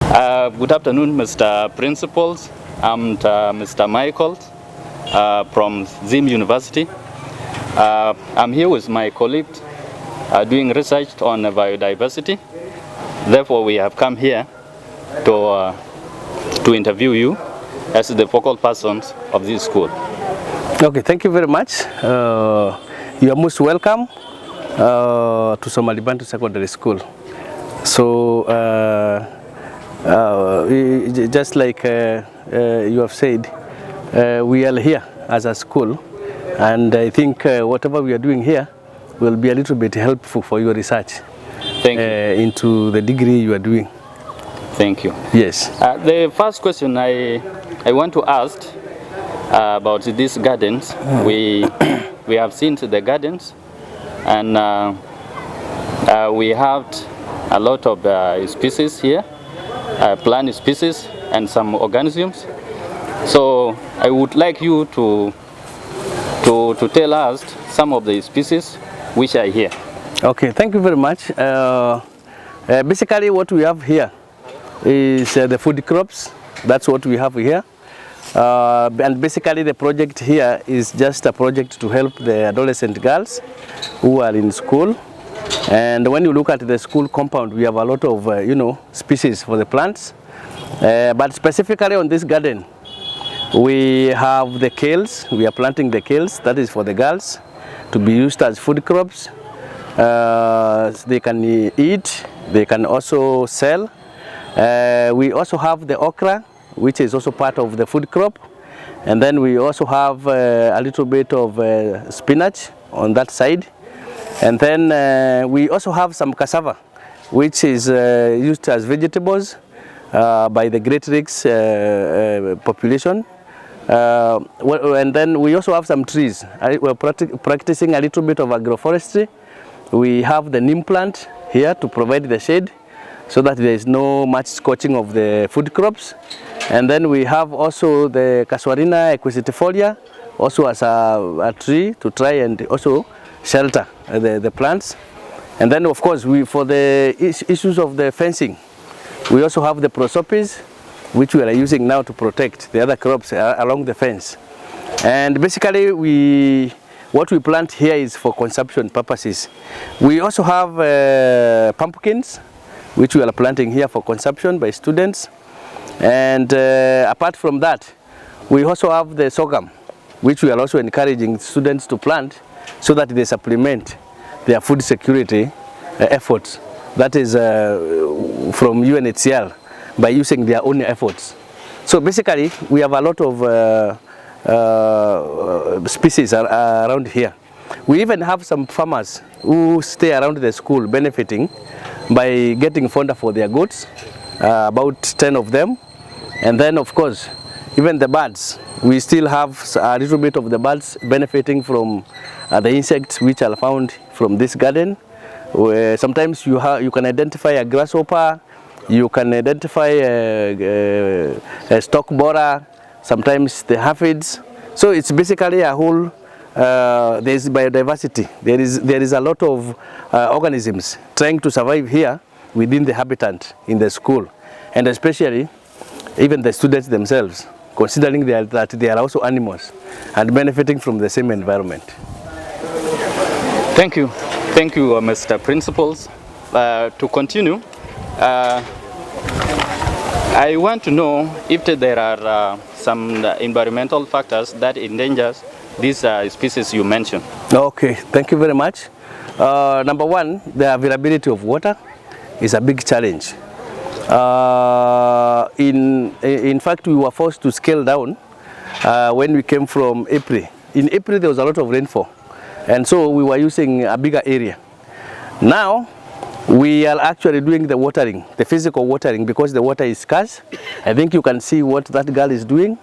Good afternoon, Mr. Principals. I'm Mr. Michael from Zim University. I'm here with my colleagues doing research on biodiversity. Therefore, we have come here to interview you as the focal persons of this school. Okay, thank you very much. You are most welcome to Somalibantu Secondary School. So, just like you have said, we are here as a school, and I think whatever we are doing here will be a little bit helpful for your research. Thank you. Into the degree you are doing. Thank you. Yes. The first question I want to ask about these gardens. We have seen the gardens, and we have a lot of species here, plant species and some organisms. So I would like you to tell us some of the species which are here. Okay, thank you very much. Basically what we have here is the food crops. That's what we have here. And basically the project here is just a project to help the adolescent girls who are in school. And when you look at the school compound, we have a lot of species for the plants. But specifically on this garden, we have the kales. We are planting the kales. That is for the girls to be used as food crops. They can eat. They can also sell. We also have the okra, which is also part of the food crop. And then we also have a little bit of spinach on that side. And then we also have some cassava, which is used as vegetables by the Great Lakes population. And then we also have some trees. We're practicing a little bit of agroforestry. We have the neem plant here to provide the shade, so that there is no much scorching of the food crops. And then we have also the Casuarina equisetifolia, also as a tree to try and also shelter the plants. And then of course, for the issues of the fencing, we also have the prosopis, which we are using now to protect the other crops along the fence. And basically what we plant here is for consumption purposes. We also have pumpkins, which we are planting here for consumption by students. And apart from that, we also have the sorghum, which we are also encouraging students to plant so that they supplement their food security efforts. That is from UNHCR, by using their own efforts. So basically, we have a lot of species around here. We even have some farmers who stay around the school benefiting by getting fodder for their goats, about 10 of them. And then of course, even the birds, we still have a little bit of the birds benefiting from the insects which are found from this garden. Where sometimes you can identify a grasshopper, you can identify a stalk borer, sometimes the aphids. So it's basically a whole, there is biodiversity. There is a lot of organisms trying to survive here within the habitat in the school, and especially even the students themselves, considering that they are also animals and benefiting from the same environment. Thank you, Mr. Principals. To continue, I want to know if there are some environmental factors that endanger these species you mentioned. Okay, thank you very much. Number one, the availability of water is a big challenge. In fact, we were forced to scale down when we came from April. In April, there was a lot of rainfall, and so we were using a bigger area. Now, we are actually doing the watering, the physical watering, because the water is scarce. I think you can see what that girl is doing.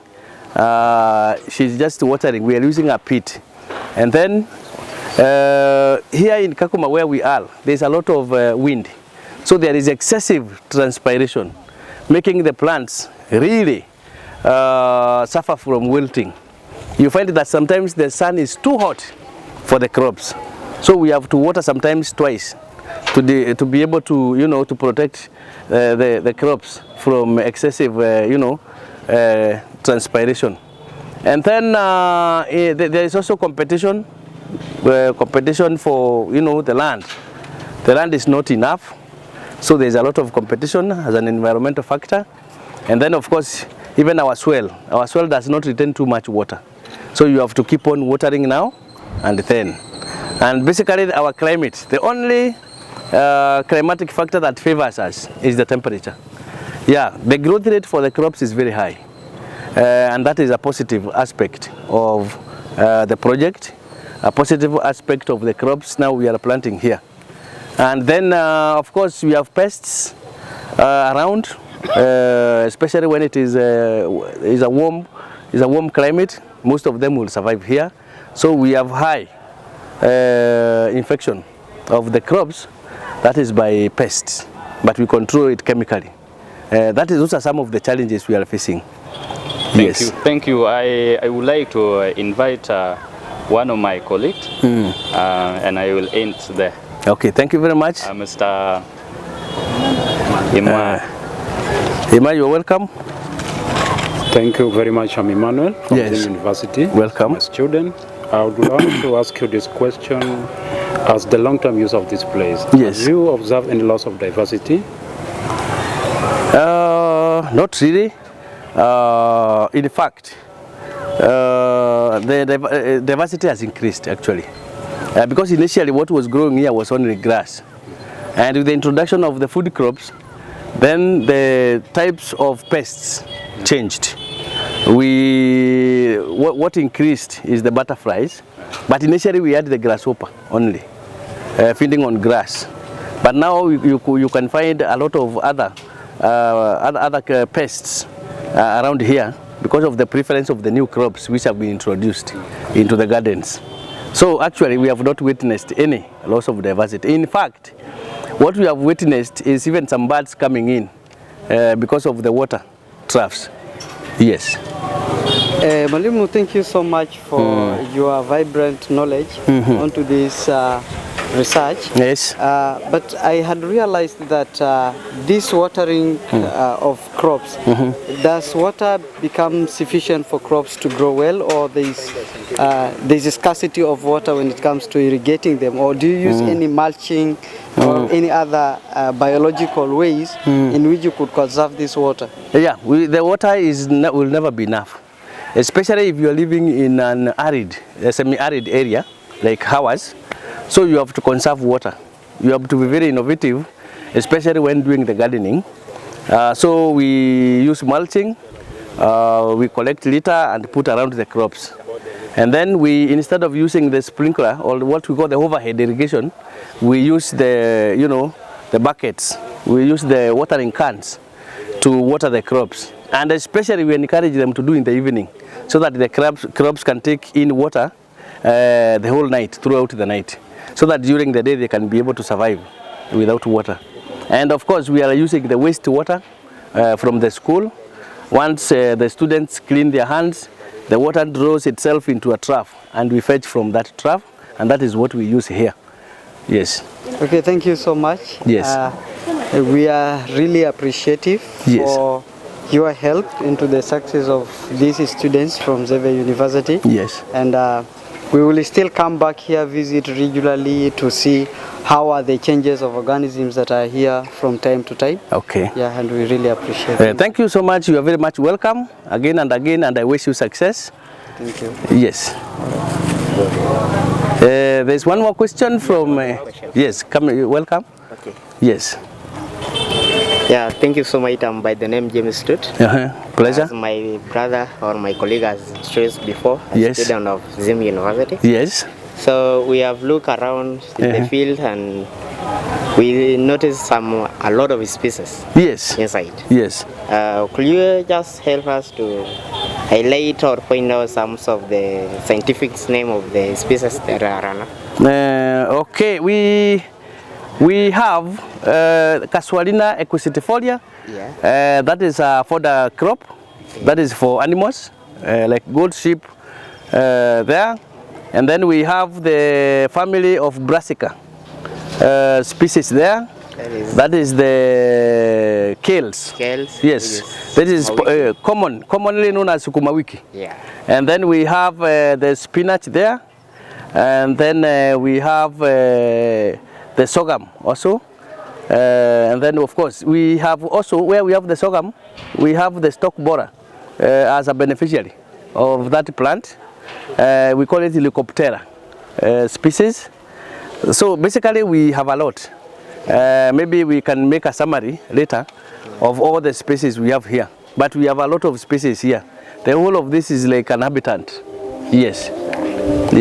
She's just watering. We are using a pit. And then here in Kakuma, where we are, there's a lot of wind. So there is excessive transpiration, making the plants really suffer from wilting. You find that sometimes the sun is too hot for the crops. So we have to water sometimes twice to be able to, you know, to protect the crops from excessive, you know, transpiration. And then there is also competition for, you know, the land. The land is not enough, so there is a lot of competition as an environmental factor. And then, of course, even our soil does not retain too much water, so you have to keep on watering now and then. And basically, our climate, the only climatic factor that favors us is the temperature. Yeah, the growth rate for the crops is very high, and that is a positive aspect of the project, a positive aspect of the crops now we are planting here. And then, of course, we have pests around, especially when it is a warm climate. Most of them will survive here. So we have high infection of the crops, that is by pests, but we control it chemically. That is also some of the challenges we are facing. Thank you. I would like to invite one of my colleagues, and I will end there. Okay, thank you very much. Mr. Ima. Ima, you're welcome. Thank you very much. I'm Emmanuel from the university. Welcome. I'm a student. I would like to ask you this question as the long-term use of this place. Yes. Have you observed any loss of diversity? Not really. In fact, the diversity has increased actually. Because initially what was growing here was only grass. And with the introduction of the food crops, then the types of pests changed. What increased is the butterflies, but initially we had the grasshopper only, feeding on grass. But now you can find a lot of other pests around here because of the preference of the new crops which have been introduced into the gardens. So actually we have not witnessed any loss of diversity. In fact, what we have witnessed is even some birds coming in because of the water troughs. Yes. Mwalimu, thank you so much for your vibrant knowledge onto this research. Yes. But I had realized that this watering of crops, does water become sufficient for crops to grow well, or there's a scarcity of water when it comes to irrigating them, or do you use any mulching or any other biological ways in which you could conserve this water? Yeah, the water will never be enough, especially if you are living in an arid, semi-arid area like ours. So you have to conserve water. You have to be very innovative, especially when doing the gardening. So we use mulching, we collect litter and put around the crops. And then we, instead of using the sprinkler or what we call the overhead irrigation, we use the buckets. We use the watering cans to water the crops. And especially we encourage them to do in the evening so that the crops can take in water the whole night, throughout the night, so that during the day they can be able to survive without water. And of course we are using the wastewater from the school. Once the students clean their hands, the water draws itself into a trough and we fetch from that trough, and that is what we use here. Yes. Okay, thank you so much. Yes. We are really appreciative for your help into the success of these students from Xavier University. Yes. And we will still come back here, visit regularly to see how are the changes of organisms that are here from time to time. Okay. Yeah, and we really appreciate it. Thank you so much. You are very much welcome again and again, and I wish you success. Thank you. Yes. There's one more question from... yes, come, welcome. Okay. Yes. Yeah, thank you so much. I'm by the name James Stute. Pleasure. As my brother or my colleague has stressed before, a student of Zim University. Yes. So we have looked around in the field and we noticed a lot of species inside. Yes. Could you just help us to highlight or point out some of the scientific name of the species that are around? Okay, we have Casuarina equisetifolia. Yeah. That is a fodder crop. That is for animals, like goat, sheep there. And then we have the family of Brassica. species there. That is the kales. Kales. Yes, that is commonly known as sukuma wiki. Yeah. And then we have the spinach there, and then we have the sorghum also. And then of course we have also, where we have the sorghum, we have the stalk borer as a beneficiary of that plant. We call it Helicoptera species. So basically we have a lot. Maybe we can make a summary later of all the species we have here. But we have a lot of species here. The whole of this is like an habitat. Yes. Yes.